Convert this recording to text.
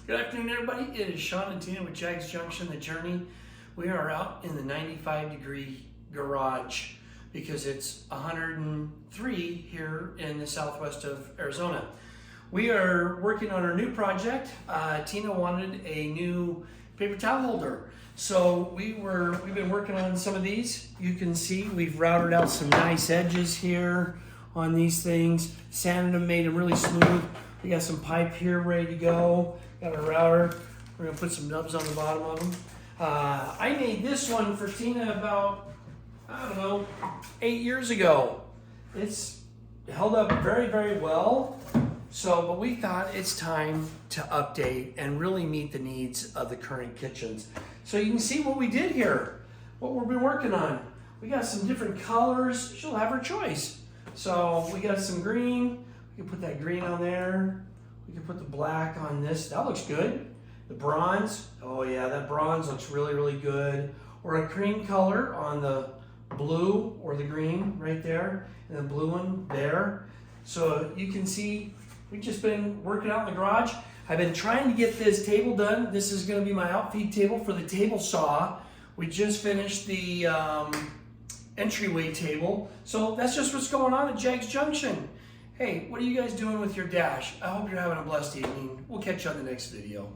Good afternoon, everybody. It is Sean and Tina with Jags Junction, The Journey. We are out in the 95-degree garage because it's 103 here in the southwest of Arizona. We are working on our new project. Tina wanted a new paper towel holder. So we've been working on some of these. You can see we've routed out some nice edges here on these things, sanded them, made them really smooth. We got some pipe here ready to go. Got a router. We're gonna put some nubs on the bottom of them. I made this one for Tina about, I don't know, 8 years ago. It's held up very, very well. But we thought it's time to update and really meet the needs of the current kitchens. So you can see what we did here, what we've been working on. We got some different colors. She'll have her choice. So we got some green. We can put that green on there. We can put the black on this. That looks good. The bronze. Oh yeah, that bronze looks really, really good. Or a cream color on the blue or the green right there. And the blue one there. So you can see we've just been working out in the garage. I've been trying to get this table done. This is going to be my outfeed table for the table saw. We just finished the entryway table. So that's just what's going on at Jags Junction. Hey, what are you guys doing with your dash? I hope you're having a blessed evening. We'll catch you on the next video.